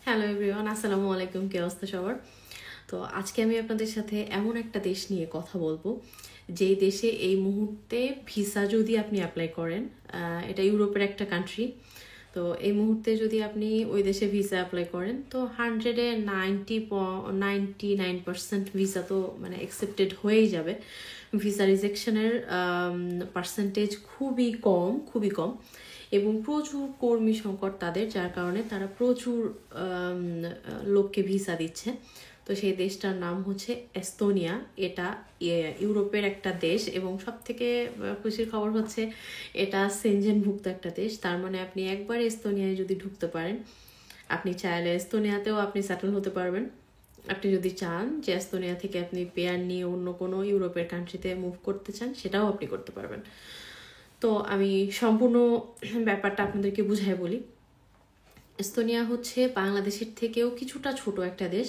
Hello everyone, আসসালামু আলাইকুম। কি অবস্থা সবার? তো আজকে আমি আপনাদের সাথে এমন একটা দেশ নিয়ে কথা বলবো যেই দেশে এই মুহূর্তে ভিসা যদি আপনি অ্যাপ্লাই করেন, এটা ইউরোপের একটা কান্ট্রি। তো এই মুহূর্তে যদি আপনি ওই দেশে ভিসা অ্যাপ্লাই করেন তো 99% ভিসা তো মানে অ্যাকসেপ্টেড হয়েই যাবে। ভিসা রিজেকশনের পার্সেন্টেজ খুবই কম, খুবই কম, এবং প্রচুর কর্মী সংকট তাদের, যার কারণে তারা প্রচুর লোককে ভিসা দিচ্ছে। তো সেই দেশটার নাম হচ্ছে এস্তোনিয়া। এটা ইউরোপের একটা দেশ এবং সব থেকে খুশির খবর হচ্ছে এটা সেনজেনভুক্ত একটা দেশ। তার মানে আপনি একবার এস্তোনিয়ায় যদি ঢুকতে পারেন, আপনি চাইলে এস্তোনিয়াতেও আপনি সেটেল হতে পারবেন। আপনি যদি চান যে এস্তোনিয়া থেকে আপনি পেয়ার নিয়ে অন্য কোনো ইউরোপের কান্ট্রিতে মুভ করতে চান, সেটাও আপনি করতে পারবেন। তো আমি সম্পূর্ণ ব্যাপারটা আপনাদেরকে বুঝাই বলি। এস্তোনিয়া হচ্ছে বাংলাদেশের থেকেও কিছুটা ছোট একটা দেশ,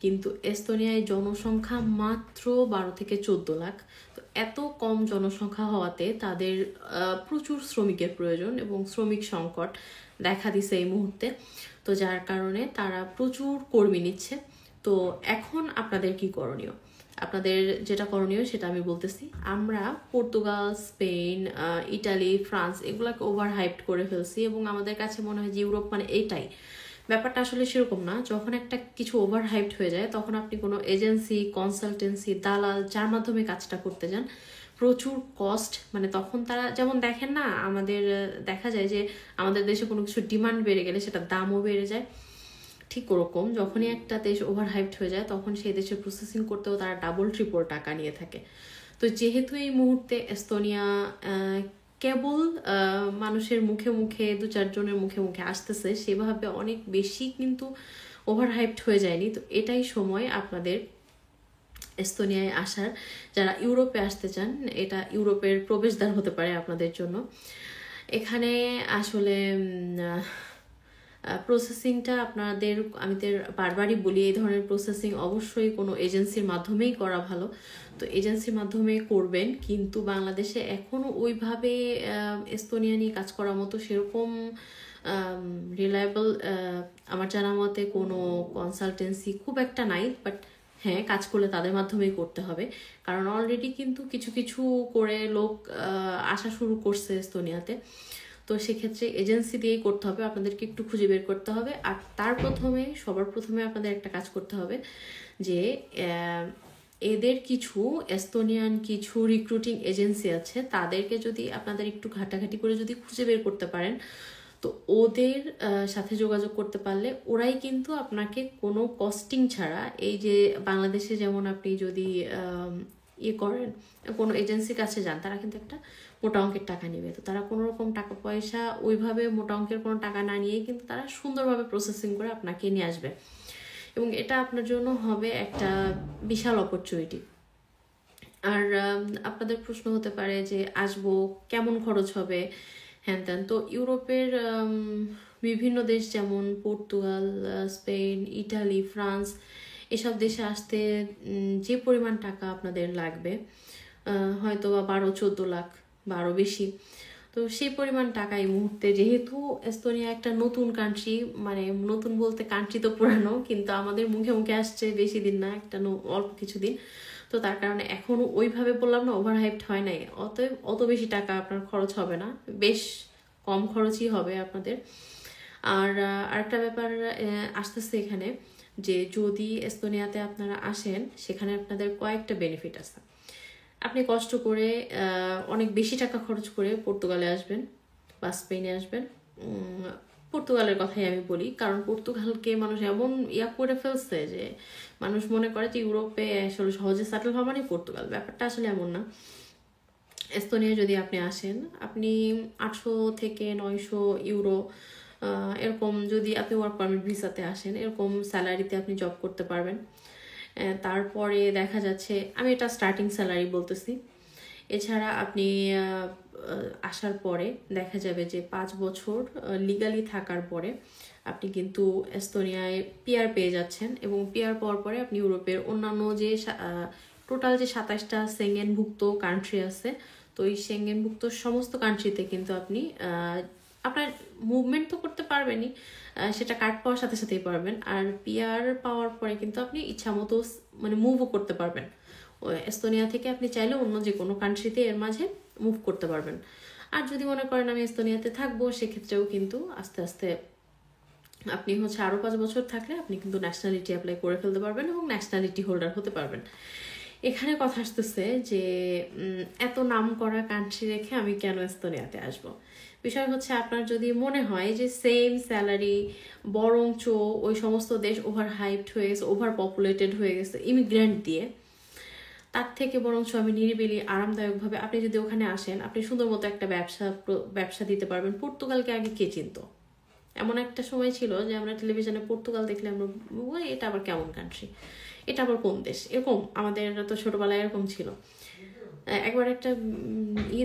কিন্তু এস্তোনিয়ায় জনসংখ্যা মাত্র 12 থেকে 14 লাখ। তো এত কম জনসংখ্যা হওয়াতে তাদের প্রচুর শ্রমিকের প্রয়োজন এবং শ্রমিক সংকট দেখা দিছে এই মুহূর্তে। তো যার কারণে তারা প্রচুর কর্মী নিচ্ছে। তো এখন আপনাদের কি করণীয়? আপনাদের যেটা করণীয় সেটা আমি বলতেছি। আমরা পর্তুগাল, স্পেন, ইটালি, ফ্রান্স এগুলাকে ওভার হাইপড করে ফেলছি এবং আমাদের কাছে মনে হয় যে ইউরোপ মানে এইটাই। ব্যাপারটা আসলে সেরকম না। যখন একটা কিছু ওভার হাইপড হয়ে যায় তখন আপনি কোনো এজেন্সি, কনসালটেন্সি, দালাল যার মাধ্যমে কাজটা করতে যান, প্রচুর কস্ট, মানে তখন তারা যেমন দেখেন না, আমাদের দেখা যায় যে আমাদের দেশে কোনো কিছু ডিমান্ড বেড়ে গেলে সেটা দামও বেড়ে যায়। ঠিক ওরকম যখনই একটা দেশ ওভার হাইপড হয়ে যায় তখন সেই দেশের প্রসেসিং করতেও তারা ডাবল ট্রিপল টাকা নিয়ে থাকে। তো যেহেতু এই মুহূর্তে এস্তোনিয়া কেবল মানুষের মুখে মুখে, দু চারজনের মুখে মুখে আসতেছে, সেভাবে অনেক বেশি কিন্তু ওভার হাইপড হয়ে যায়নি। তো এটাই সময় আপনাদের এস্তোনিয়ায় আসার। যারা ইউরোপে আসতে চান, এটা ইউরোপের প্রবেশদ্বার হতে পারে আপনাদের জন্য। এখানে আসলে প্রসেসিংটা আপনাদের, আমি বারবারই বলি, এই ধরনের প্রসেসিং অবশ্যই কোনো এজেন্সির মাধ্যমেই করা ভালো। তো এজেন্সির মাধ্যমে করবেন, কিন্তু বাংলাদেশে এখনও ওইভাবে এস্তোনিয়া নিয়ে কাজ করার মতো সেরকম রিলায়েবল আমার জানা মতে কোনো কনসালটেন্সি খুব একটা নাই। বাট হ্যাঁ, কাজ করলে তাদের মাধ্যমেই করতে হবে, কারণ অলরেডি কিন্তু কিছু কিছু করে লোক আসা শুরু করছে এস্তোনিয়াতে। তো সেক্ষেত্রে এজেন্সি দিয়েই করতে হবে, আপনাদেরকে একটু খুঁজে বের করতে হবে। আর সবার প্রথমে আপনাদের একটা কাজ করতে হবে যে এদের কিছু এস্তোনিয়ান কিছু রিক্রুটিং এজেন্সি আছে, তাদেরকে যদি আপনাদের একটু ঘাটাঘাটি করে যদি খুঁজে বের করতে পারেন, তো ওদের সাথে যোগাযোগ করতে পারলে ওরাই কিন্তু আপনাকে কোনো কস্টিং ছাড়া, এই যে বাংলাদেশে যেমন আপনি যদি করেন, কোনো এজেন্সির কাছে যান, তারা কিন্তু একটা মোটা অঙ্কের টাকা নেবে। তো তারা কোনো রকম টাকা পয়সা ওইভাবে মোটা অঙ্কের কোনো টাকা না নিয়েই কিন্তু তারা সুন্দরভাবে প্রসেসিং করে আপনাকে নিয়ে আসবে, এবং এটা আপনার জন্য হবে একটা বিশাল অপরচুনিটি। আর আপনাদের প্রশ্ন হতে পারে যে আসবো, কেমন খরচ হবে, হ্যান ত্যান। তো ইউরোপের বিভিন্ন দেশ যেমন পর্তুগাল, স্পেন, ইটালি, ফ্রান্স, এসব দেশে আসতে যে পরিমাণ টাকা আপনাদের লাগবে, হয়তো বা 12-14 লাখ বা আরও বেশি। তো সেই পরিমাণ টাকা এই মুহূর্তে, যেহেতু এস্তোনিয়া একটা নতুন কান্ট্রি, মানে নতুন বলতে কান্ট্রি তো পুরানো, কিন্তু আমাদের মুখে মুখে আসছে বেশি দিন না, একটা অল্প কিছুদিন। তো তার কারণে এখনও ওইভাবে বললাম না, ওভার হাইপড হয় নাই, অতএব অত বেশি টাকা আপনার খরচ হবে না, বেশ কম খরচই হবে আপনাদের। আর আরেকটা ব্যাপার আসতেছে এখানে, যে যদি এস্তোনিয়াতে আপনারা আসেন, সেখানে আপনাদের কয়েকটা বেনিফিট আছে। আপনি কষ্ট করে অনেক বেশি টাকা খরচ করে পর্তুগালে আসবেন বা স্পেনে আসবেন। পর্তুগালের কথাই আমি বলি, কারণ পর্তুগালকে মানুষ এমন করে ফেলছে যে মানুষ মনে করে যে ইউরোপে আসলে সহজে সেটেল হওয়া মানে পর্তুগাল। ব্যাপারটা আসলে এমন না। এস্তোনিয়া যদি আপনি আসেন, আপনি 800 থেকে 900 ইউরো এরকম, যদি আপনি ওয়ার্ক পারমিট ভিসাতে আসেন, এরকম স্যালারিতে আপনি জব করতে পারবেন। তারপরে দেখা যাচ্ছে, আমি এটা স্টার্টিং স্যালারি বলতেছি। এছাড়া আপনি আসার পরে দেখা যাবে যে 5 বছর লিগালি থাকার পরে আপনি কিন্তু এস্তোনিয়ায় পিআর পেয়ে যাচ্ছেন, এবং পিআর পাওয়ার পরে আপনি ইউরোপের অন্যান্য যে টোটাল যে 27টা সেঙ্গেনভুক্ত কান্ট্রি আছে, তো এই সেঙ্গেনভুক্ত সমস্ত কান্ট্রিতে কিন্তু আপনি আপনার মুভমেন্ট তো করতে পারবেনই, সেটা কার্ড পাওয়ার সাথে সাথেই পারবেন। আর পিআর পাওয়ার পরে কিন্তু আপনি ইচ্ছা মতো মানে মুভও করতে পারবেন। এস্তোনিয়া থেকে আপনি চাইলে অন্য যে কোনো কান্ট্রিতে এর মাঝে মুভ করতে পারবেন। আর যদি মনে করেন আমি এস্তোনিয়াতে থাকবো, সেক্ষেত্রেও কিন্তু আস্তে আস্তে আপনি হচ্ছে আরও 5 বছর থাকলে আপনি কিন্তু ন্যাশনালিটি অ্যাপ্লাই করে ফেলতে পারবেন এবং ন্যাশনালিটি হোল্ডার হতে পারবেন। এখানে কথা আসতেছে যে এত নাম করা কান্ট্রি রেখে আমি কেন এস্তোনিয়াতে আসব। বিষয় হচ্ছে আপনার যদি মনে হয় যে সেম স্যালারি, বরঞ্চ ওই সমস্ত দেশ ওভার হাইপড হয়ে গেছে, ওভার পপুলেটেড হয়ে গেছে ইমিগ্রেন্ট দিয়ে, তার থেকে বরঞ্চ আমি নিরিবিলি আরামদায়কভাবে আপনি যদি ওখানে আসেন, আপনি সুন্দর মতো একটা ব্যবসা দিতে পারবেন। পর্তুগালকে আগে কে চিনত? এমন একটা সময় ছিল যে আমরা টেলিভিশনে পর্তুগাল দেখলে আমরা এটা আবার কেমন কান্ট্রি, এটা আবার কোন দেশ, এরকম আমাদের তো ছোটবেলায় এরকম ছিল। একবার একটা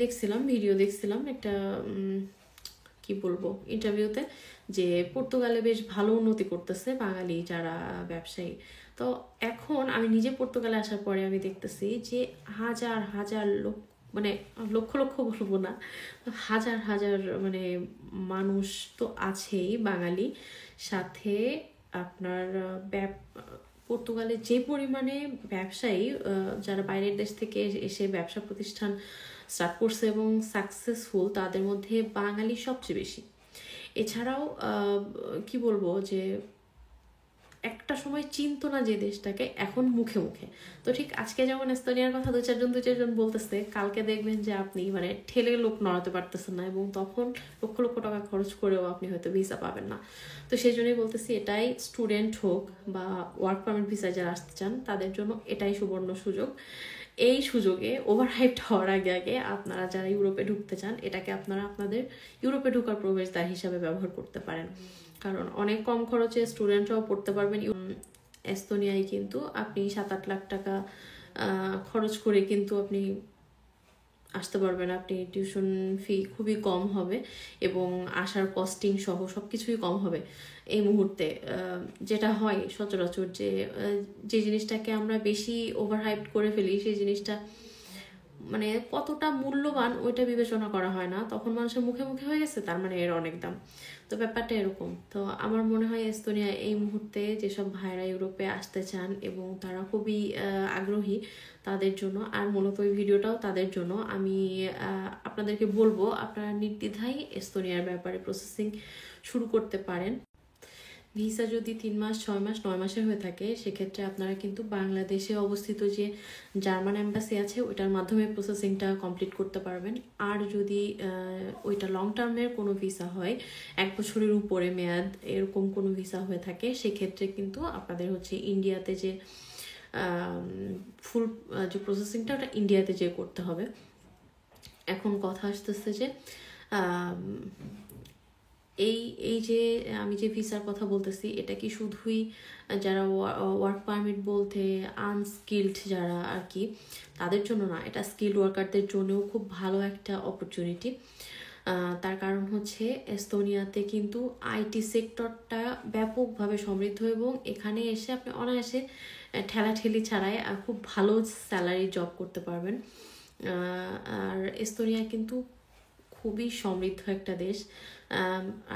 দেখছিলাম, ভিডিও দেখছিলাম একটা কি বলবো ইন্টারভিউতে, যে পর্তুগালে বেশ ভালো উন্নতি করতেছে বাঙালি যারা ব্যবসায়ী। তো এখন আমি নিজে পর্তুগালে আসার পরে আমি দেখতেছি যে হাজার হাজার লোক, মানে লক্ষ লক্ষ বলবো না, হাজার হাজার মানে মানুষ তো আছেই বাঙালি, সাথে আপনার পর্তুগালে যে পরিমাণে ব্যবসায়ী যারা বাইরের দেশ থেকে এসে ব্যবসা প্রতিষ্ঠান স্টার্ট করছে এবং সাকসেসফুল, তাদের মধ্যে বাঙালি সবচেয়ে বেশি। এছাড়াও কি বলবো যে একটা সময় চিনতো না যে দেশটাকে, এখন মুখে মুখে। তো ঠিক আজকে যেমন এস্তোনিয়ার কথা দু চারজন বলতেছে, কালকে দেখবেন যে আপনি মানে ঠেলে লোক নড়াতে পারতেছেন না, এবং তখন লক্ষ লক্ষ টাকা খরচ করেও আপনি হয়তো ভিসা পাবেন না। তো সেই জন্যই বলতেছি, এটাই স্টুডেন্ট হোক বা ওয়ার্ক পারমিট ভিসায় যারা আসতে চান তাদের জন্য এটাই সুবর্ণ সুযোগ। এই সুযোগে ওভারহাইপড হওয়ার আগে আগে আপনারা যারা ইউরোপে ঢুকতে চান, এটাকে আপনারা আপনাদের ইউরোপে ঢোকার প্রবেশদ্বার হিসাবে ব্যবহার করতে পারেন, কারণ অনেক কম খরচে স্টুডেন্টরাও পড়তে পারবেন। এস্তোনিয়ায় কিন্তু আপনি 7-8 লাখ টাকা খরচ করে কিন্তু আপনি আসতে পারবেন। আপনি টিউশন ফি খুবই কম হবে এবং আসার কস্টিং সহ সব কিছুই কম হবে এই মুহূর্তে। যেটা হয় সচরাচর যে জিনিসটাকে আমরা বেশি ওভারহাইপড করে ফেলি, সেই জিনিসটা মানে কতটা মূল্যবান ওইটা বিবেচনা করা হয় না, তখন মানুষের মুখে মুখে হয়ে গেছে তার মানে এর অনেক দাম। তো ব্যাপারটা এরকম। তো আমার মনে হয় এস্তোনিয়া এই মুহূর্তে যেসব ভাইরা ইউরোপে আসতে চান এবং তারা খুবই আগ্রহী তাদের জন্য, আর মূলত ওই ভিডিওটাও তাদের জন্য, আমি আপনাদেরকে বলবো আপনারা নির্দ্বিধায় এস্তোনিয়ার ব্যাপারে প্রসেসিং শুরু করতে পারেন। ভিসা যদি 3 মাস, 6 মাস, 9 মাসের হয়ে থাকে, সেক্ষেত্রে আপনারা কিন্তু বাংলাদেশে অবস্থিত যে জার্মান এম্বাসি আছে ওইটার মাধ্যমে প্রসেসিংটা কমপ্লিট করতে পারবেন। আর যদি ওইটা লং টার্মের কোনো ভিসা হয়, 1 বছরের উপরে মেয়াদ এরকম কোনো ভিসা হয়ে থাকে, সেক্ষেত্রে কিন্তু আপনাদের হচ্ছে ইন্ডিয়াতে যে ফুল যে প্রসেসিংটা ওটা ইন্ডিয়াতে যে করতে হবে। এখন কথা আসতেছে যে এই যে আমি যে ভিসার কথা বলতেছি, এটা কি শুধুই যারা ওয়ার্ক পারমিট বলতে আনস্কিল্ড যারা আর কি তাদের জন্য না, এটা স্কিল্ড ওয়ার্কারদের জন্যও খুব ভালো একটা অপরচুনিটি। তার কারণ হচ্ছে এস্তোনিয়াতে কিন্তু আইটি সেক্টরটা ব্যাপকভাবে সমৃদ্ধ, এবং এখানে এসে আপনি অনায়াসে ঠেলাঠেলি ছাড়াই খুব ভালো স্যালারি জব করতে পারবেন। আর এস্তোনিয়া কিন্তু খুবই সমৃদ্ধ একটা দেশ।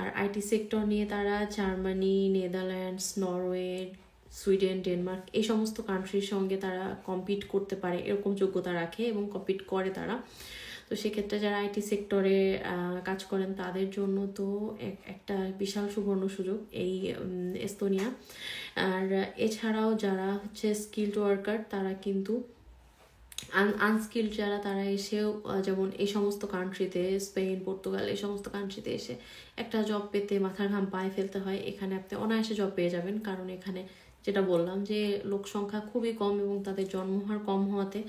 আর আইটি সেক্টর নিয়ে তারা Germany, Netherlands, Norway, Sweden, Denmark এই সমস্ত কান্ট্রির সঙ্গে তারা কম্পিট করতে পারে এরকম যোগ্যতা রাখে এবং কম্পিট করে তারা। তো সেক্ষেত্রে যারা আইটি সেক্টরে কাজ করেন তাদের জন্য তো একটা বিশাল সুবর্ণ সুযোগ এই এস্তোনিয়া। আর এছাড়াও যারা হচ্ছে স্কিল্ড ওয়ার্কার, তারা কিন্তু আনস্কিল্ড যারা, তারা এসেও যেমন এই সমস্ত কান্ট্রিতে, স্পেন, পর্তুগাল এই সমস্ত কান্ট্রিতে এসে একটা জব পেতে মাথার ঘাম পায়ে ফেলতে হয়। এখানে আপনি অনায়াসে জব পেয়ে যাবেন, কারণ এখানে যেটা বললাম যে লোক সংখ্যা খুবই কম এবং তাদের জন্মহার কম হওয়াতে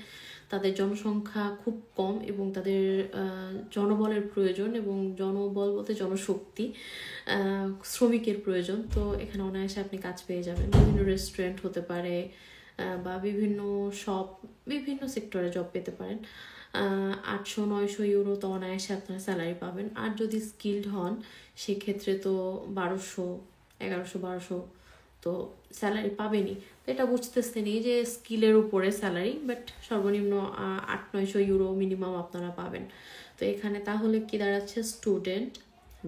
তাদের জনসংখ্যা খুব কম এবং তাদের জনবলের প্রয়োজন, এবং জনবল বলতে জনশক্তি, শ্রমিকের প্রয়োজন। তো এখানে অনায়াসে আপনি কাজ পেয়ে যাবেন। বিভিন্ন রেস্টুরেন্ট হতে পারে বা বিভিন্ন শপ, বিভিন্ন সেক্টরে জব পেতে পারেন। 800-900 ইউরো তো অনায়াসে আপনার স্যালারি পাবেন। আর যদি স্কিল্ড হন সেক্ষেত্রে তো 1200, 1100, 1200 তো স্যালারি পাবেনই। তো এটা বুঝতেছেনি যে স্কিলের উপরে স্যালারি, বাট সর্বনিম্ন 800-900 ইউরো মিনিমাম আপনারা পাবেন। তো এখানে তাহলে কি দাঁড়াচ্ছে, স্টুডেন্ট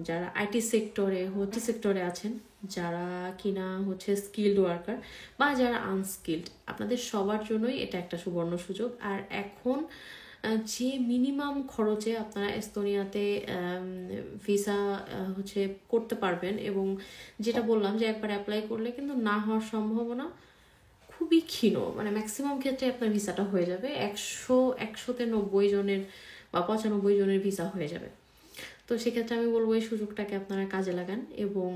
যারা আইটি সেক্টরে আছেন, যারা কিনা হচ্ছে স্কিল্ড ওয়ার্কার বা যারা আনস্কিল্ড, আপনাদের সবার জন্যই এটা একটা সুবর্ণ সুযোগ। আর এখন যে মিনিমাম খরচে আপনারা এস্তোনিয়াতে ভিসা হচ্ছে করতে পারবেন, এবং যেটা বললাম যে একবার অ্যাপ্লাই করলে কিন্তু না হওয়ার সম্ভাবনা খুবই ক্ষীণ, মানে ম্যাক্সিমাম ক্ষেত্রে আপনার ভিসাটা হয়ে যাবে, 100-তে 90 জনের বা 95 জনের ভিসা হয়ে যাবে। তো সেক্ষেত্রে আমি বলবো এই সুযোগটাকে আপনারা কাজে লাগান, এবং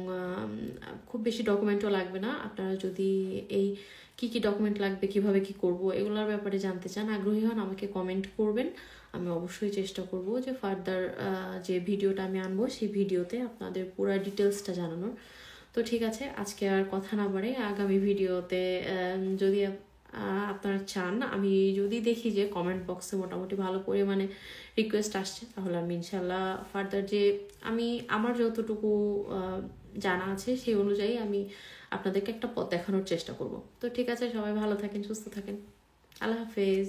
খুব বেশি ডকুমেন্টও লাগবে না। আপনারা যদি এই কি ডকুমেন্ট লাগবে, কিভাবে কি করব, এগুলোর ব্যাপারে জানতে চান, আগ্রহী হন, আমাকে কমেন্ট করবেন। আমি অবশ্যই চেষ্টা করব যে ফার্দার যে ভিডিওটা আমি আনবো সেই ভিডিওতে আপনাদের পুরো ডিটেলসটা জানানোর। তো ঠিক আছে, আজকে আর কথা না বাড়ে, আগামী ভিডিওতে যদি আপনারা চান, আমি যদি দেখি যে কমেন্ট বক্সে মোটামুটি ভালো পরিমাণে রিকোয়েস্ট আসছে, তাহলে আমি ইনশাল্লাহ ফার্দার যে আমার যতটুকু জানা আছে সেই অনুযায়ী আমি আপনাদেরকে একটা পথ দেখানোর চেষ্টা করব। তো ঠিক আছে, সবাই ভালো থাকেন, সুস্থ থাকেন, আল্লাহ হাফেজ।